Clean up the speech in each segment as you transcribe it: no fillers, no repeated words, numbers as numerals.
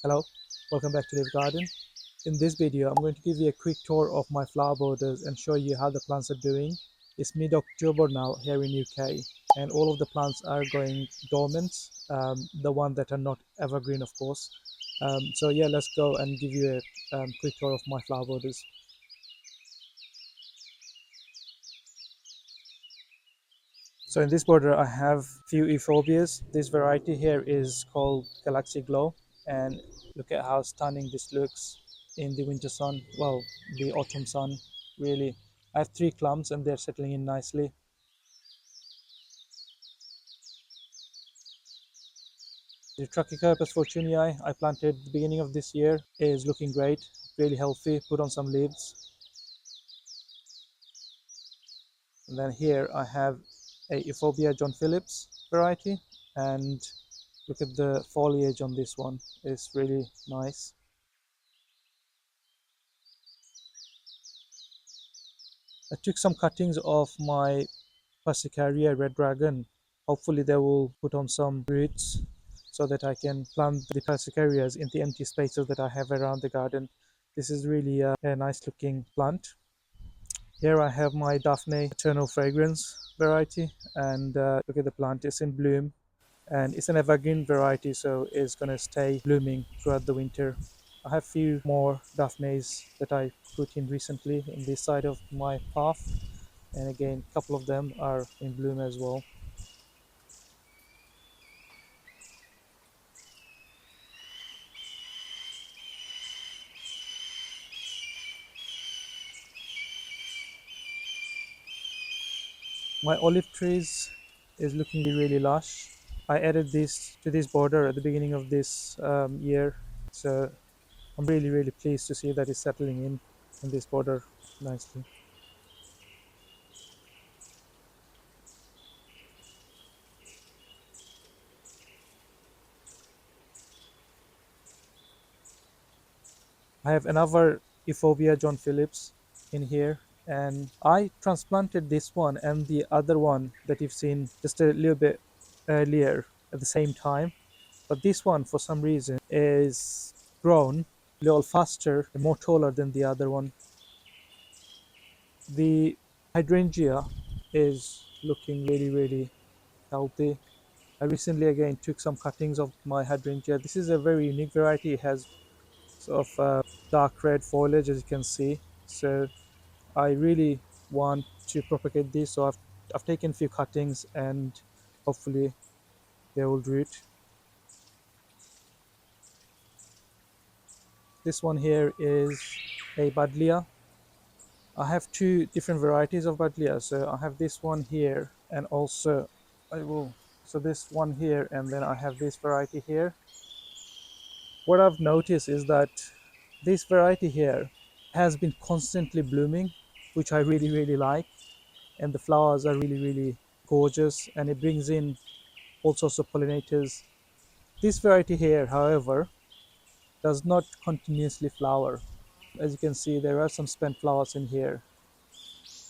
Hello, welcome back to Live Garden. In this video, I'm going to give you a quick tour of my flower borders and show you how the plants are doing. It's mid-October now here in UK, and all of the plants are going dormant, the ones that are not evergreen, of course. So yeah, let's go and give you a quick tour of my flower borders. So in this border, I have few euphorbias. This variety here is called Galaxy Glow, and look at how stunning this looks in the winter sun. Well, the autumn sun, really. I have three clumps, and they're settling in nicely. The Trachycarpus fortunei I planted at the beginning of this year is looking great, really healthy. Put on some leaves, and then here I have a Euphorbia John Phillips variety, and look at the foliage on this one. It's really nice. I took some cuttings of my Persicaria Red Dragon. Hopefully they will put on some roots so that I can plant the Persicarias in the empty spaces that I have around the garden. This is really a nice looking plant. Here I have my Daphne Eternal Fragrance variety, and look at the plant, it's in bloom, and it's an evergreen variety, so it's going to stay blooming throughout the winter. I have few more Daphnes that I put in recently in this side of my path, and again a couple of them are in bloom as well. My olive trees is looking really lush. I added this to this border at the beginning of this year, so I'm really pleased to see that it's settling in this border nicely. I have another Euphorbia John Phillips in here, and I transplanted this one and the other one that you've seen just a little bit earlier at the same time. But this one, for some reason, is grown a little faster and more taller than the other one. The hydrangea is looking really healthy. I recently again took some cuttings of my hydrangea. This is a very unique variety. It has sort of dark red foliage, as you can see. So I really want to propagate this. So I've taken a few cuttings, and hopefully they will root. This one here is a Buddleia. I have two different varieties of Buddleia. So I have this one here, and also I will. So this one here, and then I have this variety here. What I've noticed is that this variety here has been constantly blooming, which I really like, and the flowers are really gorgeous, and it brings in all sorts of pollinators. This variety here, however, does not continuously flower. As you can see, there are some spent flowers in here,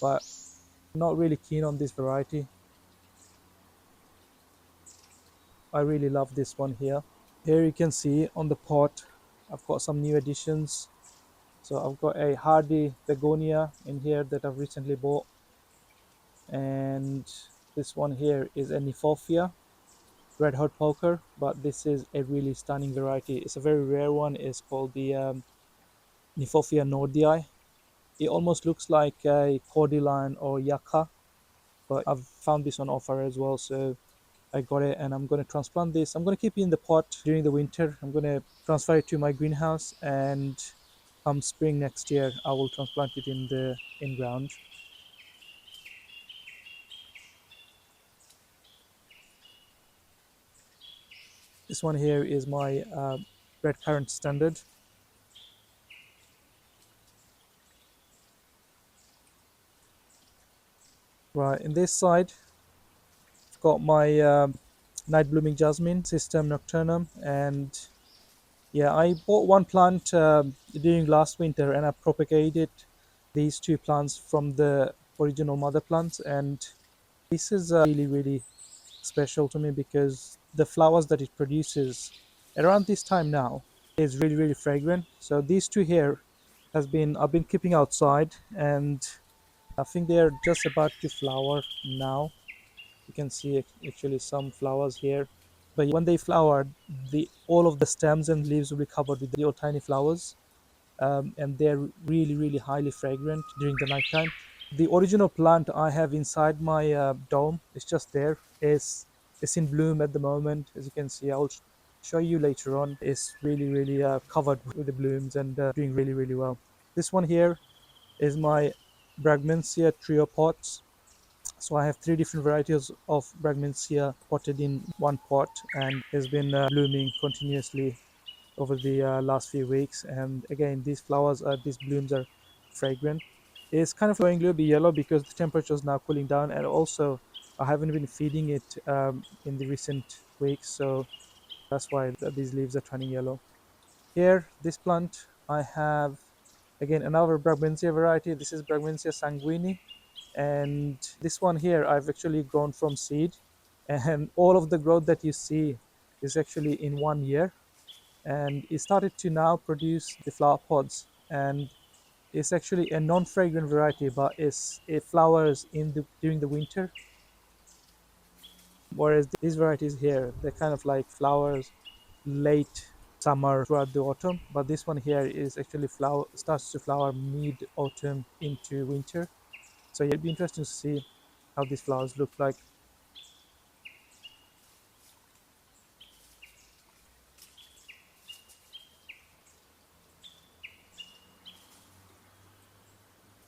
but I'm not really keen on this variety. I really love this one here. Here you can see on the pot, I've got some new additions. So I've got a hardy begonia in here that I've recently bought, and this one here is a Nymphofia red hot poker, but this is a really stunning variety. It's a very rare one. It's called the Nymphofia nordii. It almost looks like a cordyline or yucca, but I've found this on offer as well, so I got it, and I'm going to transplant this. I'm going to keep it in the pot during the winter. I'm going to transfer it to my greenhouse, and come spring next year I will transplant it in the in ground. This one here is my red currant standard. Right, in this side I've got my night blooming jasmine system nocturnum, and yeah, I bought one plant during last winter, and I propagated these two plants from the original mother plants, and this is really special to me because the flowers that it produces around this time now, is really really fragrant. So these two here has been I've been keeping outside, and I think they are just about to flower now. You can see actually some flowers here, but when they flower, the all of the stems and leaves will be covered with little tiny flowers, and they're really really highly fragrant during the nighttime. The original plant I have inside my dome is just there. It's in bloom at the moment, as you can see. I'll show you later on. It's really really covered with the blooms and doing really really well. This one here is my Brugmansia trio pots. So I have three different varieties of Brugmansia potted in one pot, and has been blooming continuously over the last few weeks. And again, these blooms are fragrant. It's kind of going a little bit yellow because the temperature is now cooling down, and also I haven't been feeding it in the recent weeks, so that's why these leaves are turning yellow. Here, this plant, I have again another Brugmansia variety. This is Brugmansia sanguini, and this one here I've actually grown from seed, and all of the growth that you see is actually in 1 year, and it started to now produce the flower pods, and it's actually a non-fragrant variety, but it flowers during the winter, whereas these varieties here they kind of like flowers late summer throughout the autumn, but this one here is actually flower starts to flower mid autumn into winter. So yeah, it'd be interesting to see how these flowers look like.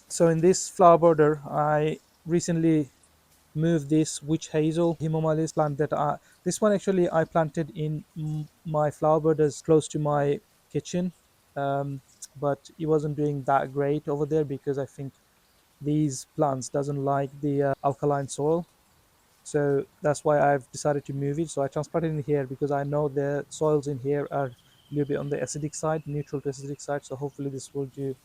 So in this flower border I recently moved this witch hazel Himalayas plant that this one actually I planted in my flower borders close to my kitchen, um, but it wasn't doing that great over there because I think these plants doesn't like the alkaline soil. So that's why I've decided to move it. So I transplanted in here because I know the soils in here are a little bit on the acidic side, neutral to acidic side. So hopefully this will do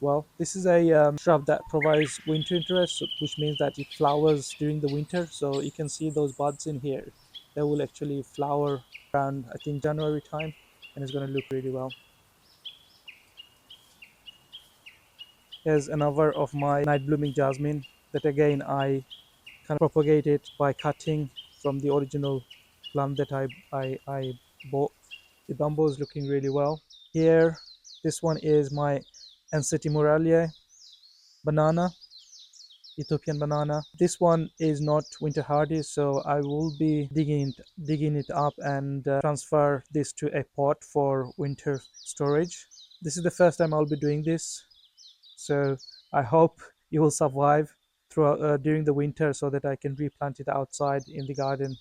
well. This is a shrub that provides winter interest, which means that it flowers during the winter. So you can see those buds in here. They will actually flower around, I think, January time, and it's going to look really well. Here's another of my night blooming jasmine that again I kind of propagate it by cutting from the original plant that I bought. The bamboo is looking really well. Here, this one is my Encetimuralia banana, Ethiopian banana. This one is not winter hardy, so I will be digging it up and transfer this to a pot for winter storage. This is the first time I'll be doing this, so I hope it will survive throughout during the winter so that I can replant it outside in the garden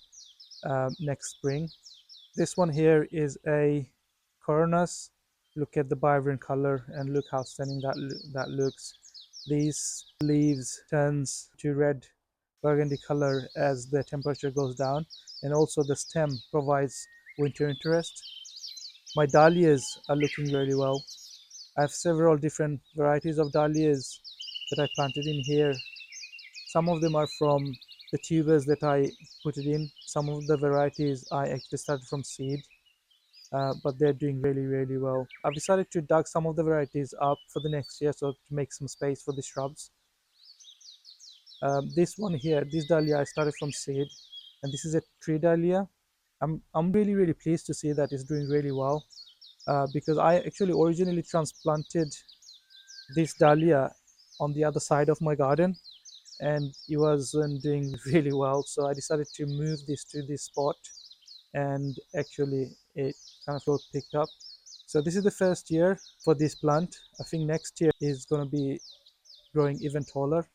next spring. This one here is a Coronus. Look at the vibrant color and look how stunning that looks. These leaves turns to red burgundy color as the temperature goes down, and also the stem provides winter interest. My dahlias are looking really well. I have several different varieties of dahlias that I planted in here. Some of them are from the tubers that I put it in. Some of the varieties I actually started from seed, but they're doing really, really well. I've decided to dug some of the varieties up for the next year, so to make some space for the shrubs. This one here, this dahlia, I started from seed, and this is a tree dahlia. I'm really, really pleased to see that it's doing really well, because I actually originally transplanted this dahlia on the other side of my garden, and it wasn't doing really well. So I decided to move this to this spot, and actually it kind of growth picked up. So this is the first year for this plant. I think next year is going to be growing even taller.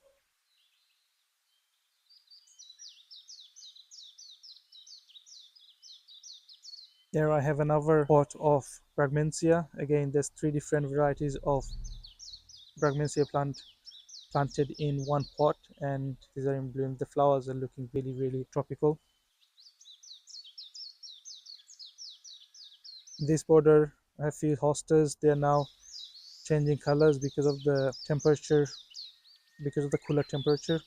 There I have another pot of Brugmansia. Again, there's three different varieties of Brugmansia plant planted in one pot, and these are in bloom. The flowers are looking really, really tropical. In this border, I have few hostas. They are now changing colors because of the temperature, because of the cooler temperature.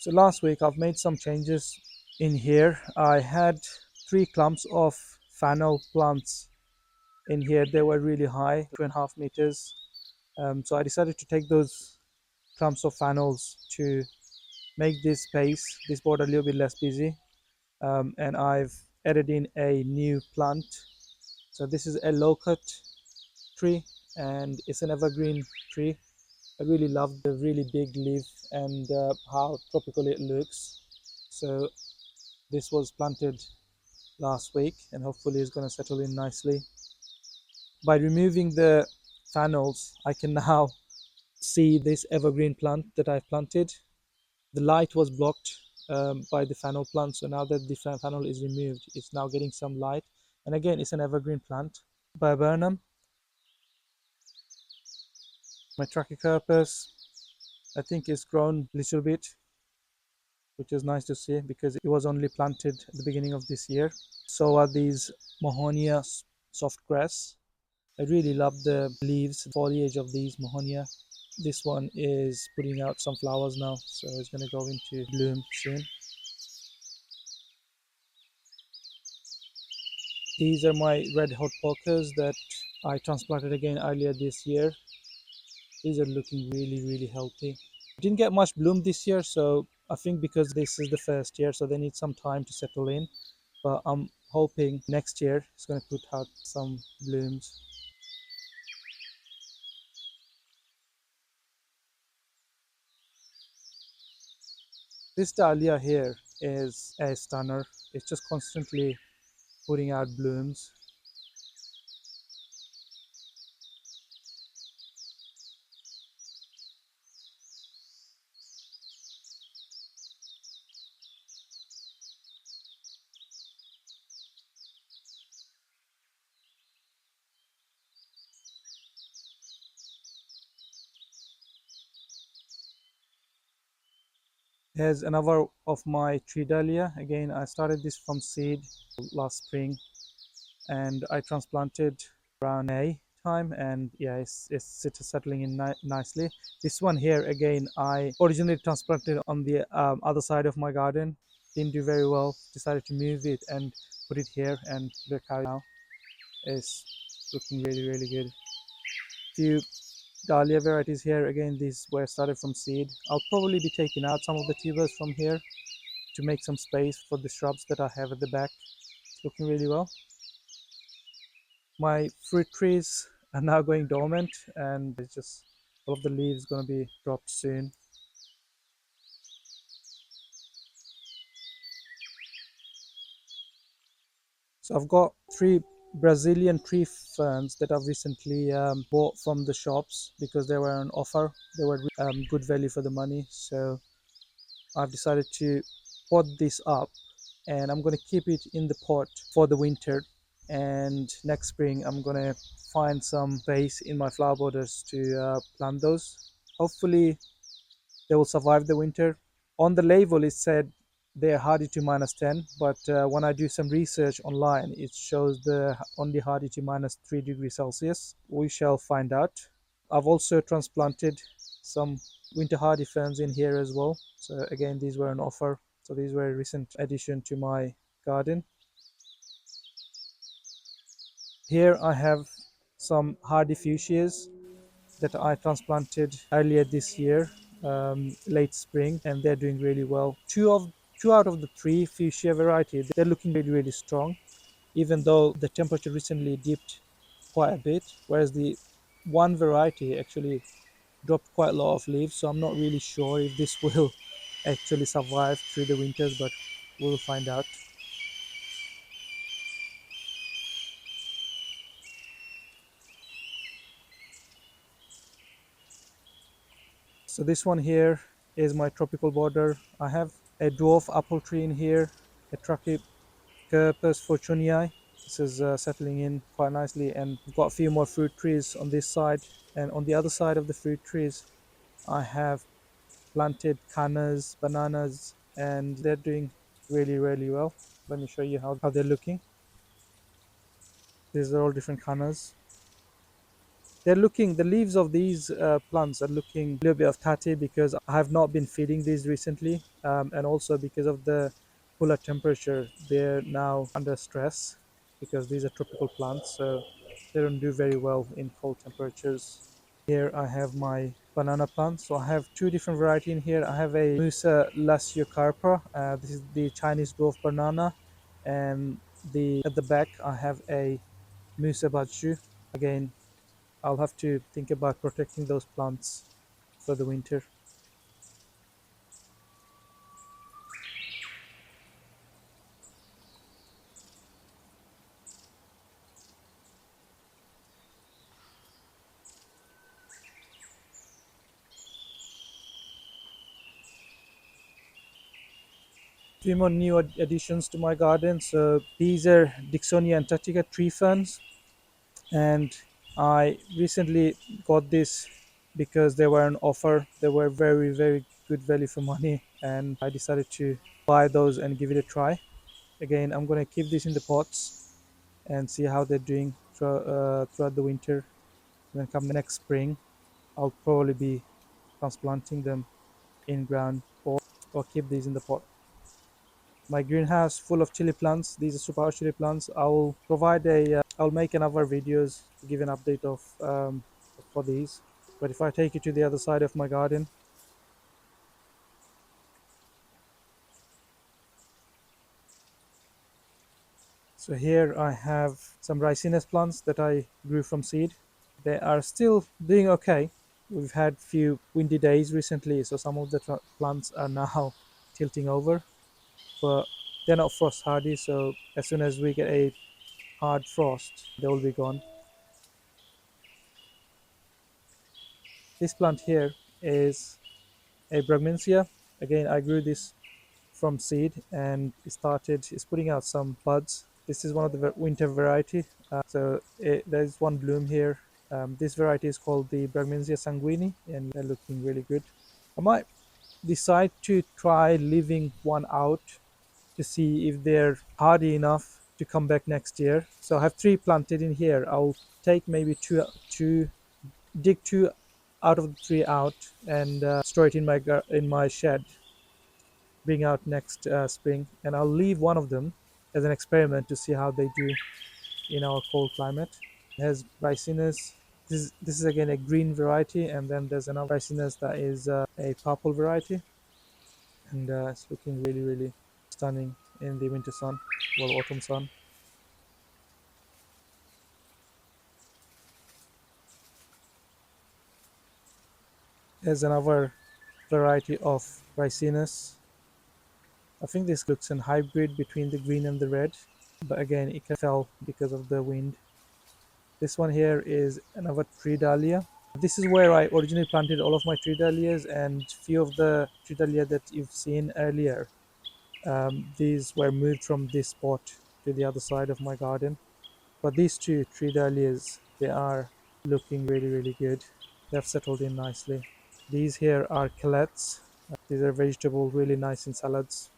So last week I've made some changes in here. I had 3 clumps of fennel plants in here. They were really high, 2.5 meters. So I decided to take those clumps of fennels to make this space, this border a little bit less busy. And I've added in a new plant. So this is a low cut tree and it's an evergreen tree. I really love the really big leaf and how tropical it looks. So this was planted last week and hopefully it's going to settle in nicely. By removing the fannels, I can now see this evergreen plant that I've planted. The light was blocked by the fennel plant, so now that the fennel is removed, it's now getting some light. And again, it's an evergreen plant. Viburnum, my Trachycarpus, I think it's grown a little bit, which is nice to see because it was only planted at the beginning of this year. So are these Mahonia soft grass. I really love the leaves, foliage of these Mahonia. This one is putting out some flowers now, so it's going to go into bloom soon. These are my red hot pockers that I transplanted again earlier this year. These are looking really healthy. Didn't get much bloom this year, so I think because this is the first year, so they need some time to settle in. But I'm hoping next year it's going to put out some blooms. This dahlia here is a stunner. It's just constantly putting out blooms. Here's another of my tree dahlia. Again, I started this from seed last spring and I transplanted around May time, and yeah, it's settling in nicely. This one here, again, I originally transplanted on the other side of my garden. Didn't do very well. Decided to move it and put it here, and look how now it's looking really good. Few dahlia varieties here. Again, these were started from seed. I'll probably be taking out some of the tubers from here to make some space for the shrubs that I have at the back. It's looking really well. My fruit trees are now going dormant and it's just all of the leaves going to be dropped soon. So I've got 3 Brazilian tree ferns that I've recently bought from the shops because they were on offer. They were good value for the money. So I've decided to pot this up and I'm going to keep it in the pot for the winter. And next spring, I'm going to find some space in my flower borders to plant those. Hopefully, they will survive the winter. On the label, it said they're hardy to -10, but when I do some research online, it shows the only hardy to -3 degrees Celsius. We shall find out. I've also transplanted some winter hardy ferns in here as well. So again, these were an offer. So these were a recent addition to my garden. Here I have some hardy fuchsias that I transplanted earlier this year, late spring, and they're doing really well. Two out of the 3 fuchsia variety, they're looking really strong, even though the temperature recently dipped quite a bit, whereas the one variety actually dropped quite a lot of leaves. So I'm not really sure if this will actually survive through the winters, but we'll find out. So this one here is my tropical border. I have a dwarf apple tree in here, a Trachycarpus fortunei. This is settling in quite nicely, and we've got a few more fruit trees on this side. And on the other side of the fruit trees, I have planted cannas, bananas, and they're doing really well. Let me show you how they're looking. These are all different cannas. The leaves of these plants are looking a little bit of tatty because I have not been feeding these recently, and also because of the cooler temperature, they're now under stress because these are tropical plants, so they don't do very well in cold temperatures. Here I have my banana plants. So I have two different variety in here. I have a Musa lasiocarpa. This is the Chinese dwarf banana, and the at the back I have a Musa bachu. Again, I'll have to think about protecting those plants for the winter. Few more new additions to my garden. So these are Dixonia antarctica tree ferns, and I recently got this because they were an offer. They were very good value for money, and I decided to buy those and give it a try. Again, I'm gonna keep these in the pots and see how they're doing throughout the winter. Then come the next spring, I'll probably be transplanting them in ground or keep these in the pot. My greenhouse full of chili plants. These are super chili plants. I'll provide a. I'll make another videos to give an update of for these. But if I take you to the other side of my garden, so here I have some ricinus plants that I grew from seed. They are still doing okay. We've had few windy days recently, so some of the plants are now tilting over, but they're not frost hardy. So as soon as we get a hard frost, they will be gone. This plant here is a Brugmansia. Again, I grew this from seed and it's putting out some buds. This is one of the winter variety. There's one bloom here. This variety is called the Brugmansia sanguini, and they're looking really good. I might decide to try leaving one out to see if they're hardy enough to come back next year. So I have three planted in here. I'll take maybe two dig two out of the three out and store it in my shed. Bring out next spring, and I'll leave one of them as an experiment to see how they do in our cold climate. It has ricinus. This is again a green variety, and then there's another ricinus that is a purple variety, and it's looking really stunning in the winter sun, well, autumn sun. There's another variety of ricinus. I think this looks an hybrid between the green and the red, but again, it can fell because of the wind. This one here is another tree dahlia. This is where I originally planted all of my tree dahlias, and few of the tree dahlia that you've seen earlier, these were moved from this spot to the other side of my garden. But these two tree dahlias, they are looking really good. They've settled in nicely. These here are calettes. These are vegetable, really nice in salads.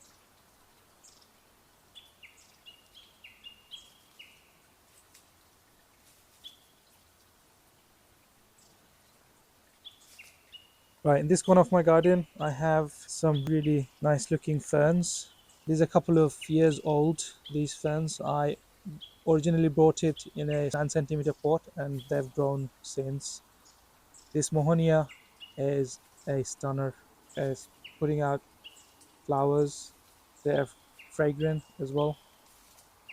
Right, in this corner of my garden, I have some really nice looking ferns. These are a couple of years old, these ferns. I originally bought it in a 9 centimeter pot and they've grown since. This Mohonia is a stunner. It's putting out flowers. They're fragrant as well,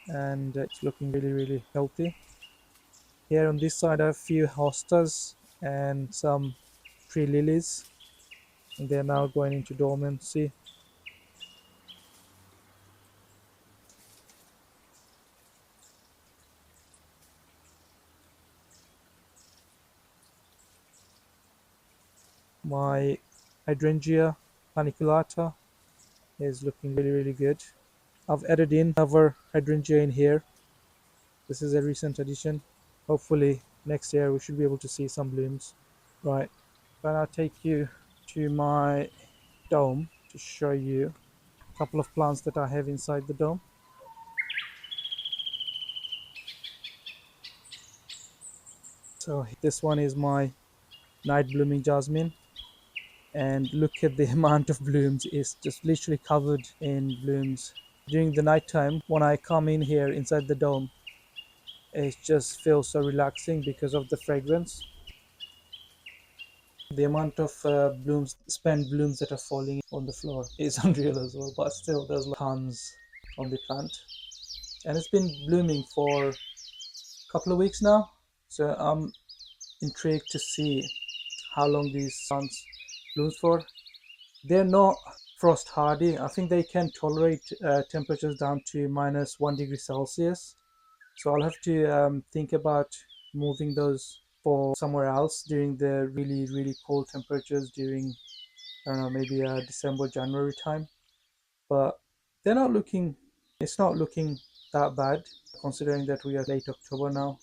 and it's looking really healthy. Here on this side, I have a few hostas and some tree lilies, and they're now going into dormancy. My hydrangea paniculata is looking really good. I've added in another hydrangea in here. This is a recent addition. Hopefully next year we should be able to see some blooms. Right, but I'll take you to my dome to show you a couple of plants that I have inside the dome. So this one is my night blooming jasmine, and look at the amount of blooms. It's just literally covered in blooms. During the night time when I come in here inside the dome, it just feels so relaxing because of the fragrance. The amount of blooms, spent blooms that are falling on the floor is unreal as well, but still there's tons on the plant, and it's been blooming for a couple of weeks now, so I'm intrigued to see how long these plants blooms for. They're not frost hardy. I think they can tolerate temperatures down to -1 degree Celsius. So I'll have to think about moving those for somewhere else during the really, really cold temperatures during, I don't know, maybe December, January time. But they're not looking, it's not looking that bad considering that we are late October now.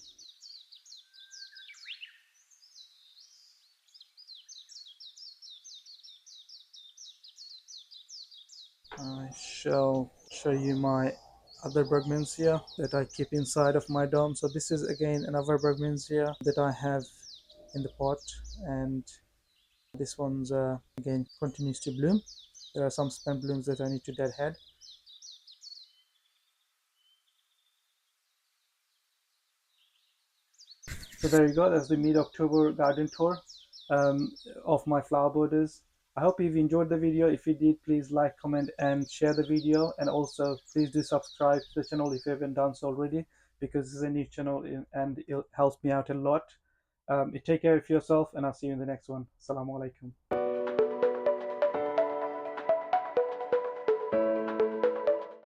I shall show you my other Brugmansia that I keep inside of my dome. So this is again another Brugmansia that I have in the pot, and this one's again continues to bloom. There are some spent blooms that I need to deadhead. So there you go, that's the mid-October garden tour um, of my flower borders. I hope you've enjoyed the video. If you did, please like, comment, and share the video. And also, please do subscribe to the channel if you haven't done so already, because this is a new channel and it helps me out a lot. You take care of yourself, and I'll see you in the next one. Assalamu alaikum.